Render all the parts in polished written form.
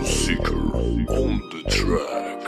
Seeker on the track.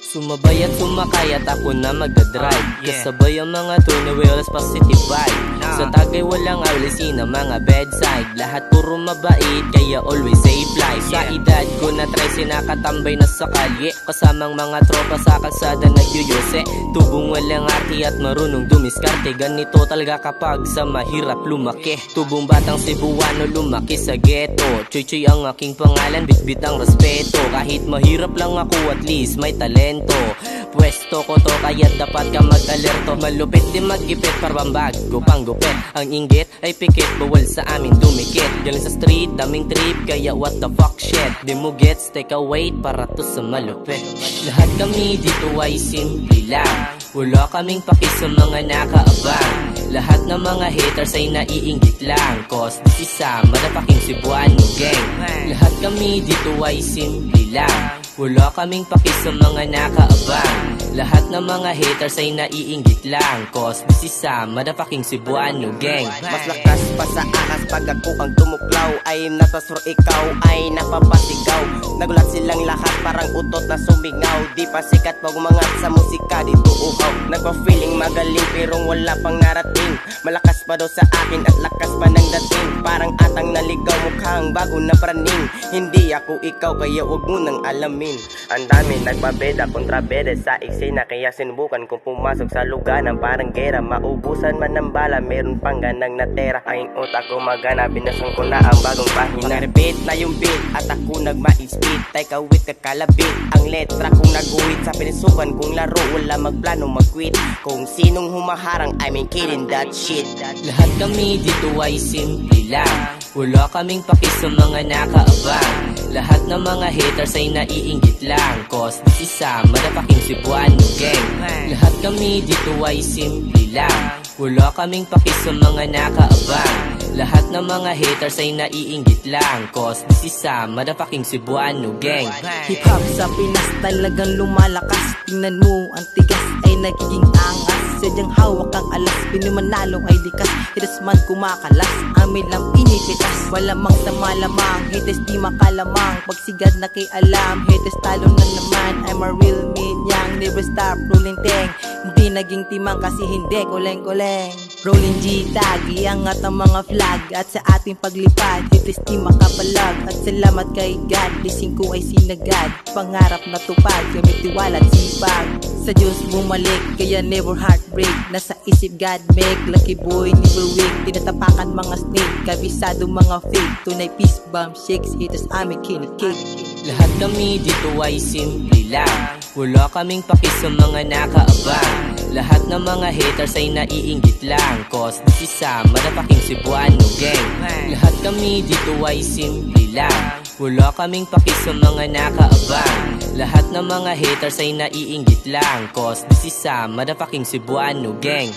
Sumabay at sumakay at ako na magdadrive. Kasabay ang mga tuna wheels positive vibe. Sa Tagay walang awlisin ang mga bedside. Lahat puro mabait kaya always safe life. Sa edad ko na 13 nakatambay na sa kalye. Kasamang mga tropa sa kalsada nagyuyuse. Tubong walang ati at marunong dumiskarte. Ganito talaga kapag sa mahirap lumaki. Tubong batang Cebuano lumaki sa ghetto. Choy-choy ang aking pangalan, bitbit ang respeto. Kahit mahirap lang ako at least may talento. Pwesto ko to kaya dapat ka mag-alerto. Malupit din mag-ipit parang bago pang gupit. Ang inggit ay pikit, bawal sa amin dumikit. Galing sa street, daming trip, kaya what the fuck shit. Di mo gets, take a wait para to sa malupit. Lahat kami dito ay simple lang. Wala kaming paki sa mga nakaabang. Lahat ng mga haters ay naiinggit lang. Cause this is a motherfucking Cebuano gang. Lahat kami dito ay simple lang. Wala kaming paki sa mga nakaabang. Lahat ng mga haters ay naiinggit lang. Cause this is a motherfucking Cebuano gang. Mas lakas pa sa akas pag ako ang tumuklaw. Ay natasro ikaw ay napapasigaw. Nagulat silang lahat parang utot na sumingaw. Di pa sikat pag umangat sa musika dito uhaw. Nagpa-feeling magaling pero wala pang narating. Malakas pa daw sa akin at lakas pa ng dating. Parang atang naligaw mukhang bago na praning. Hindi ako ikaw kaya wag mo nang alamin. Ang dami nagpabeda kontrabeda sa eksena. Kaya sinubukan kong pumasok sa luganan parang gera. Maubusan man ng bala meron pang ganang natera. Ang utak ko magana binasang ko na ang bagong pahina. Repeat na yung beat at ako nagma-speed. Take a wit kakalabit. Ang letra kong naguhit sa pinisukan kong laro. Wala magplano mag-quit. Kung sinong humaharang I mean kidding that shit. Lahat kami dito ay simple lang. Wala kaming paki sa mga nakaabang. Lahat ng mga haters ay naiinggit lang. Cause this is a motherfucking Cebuano gang. Lahat kami dito ay simple lang. Wala kaming paki sa mga nakaabang. Lahat ng mga haters ay naiinggit lang. Cause this is a motherfucking Cebuano gang. Hip-hop sa Pinas talagang lumalakas. Tingnan mo ang tigas ay nagiging angas. Sadyang hawak ang alas, pinumanalo ay likas. Hitas man kumakalas, amin lang pinipitas. Wala mang sama lamang, hitas di makalamang. Pagsigad na kay alam, hitas talo na naman. I'm a real minyang, never stop rolling teng. Hindi naging timang kasi hindi kuleng-kuleng. Rolling G tag, iangat ang mga flag. At sa ating paglipad, hitas di makapalag. At salamat kay God, blessing ko ay sinagad. Pangarap na tupad, gamit tiwala at sipag. Sa Diyos bumalik, kaya never heartbreak. Nasa isip God make, lucky boy never weak. Tinatapakan mga snake, kabisado mga fake. Tunay peace bomb shakes, hitas aming kinikik. Lahat kami dito ay simple lang. Wala kaming paki sa mga nakaabang. Lahat ng mga haters ay naiinggit lang. Cause this is a motherfucking Cebuano gang. Lahat kami dito ay simple lang. Wala kaming paki sa mga nakaabang. Lahat ng mga haters ay naiinggit lang. Cause this is a motherfucking Cebuano gang.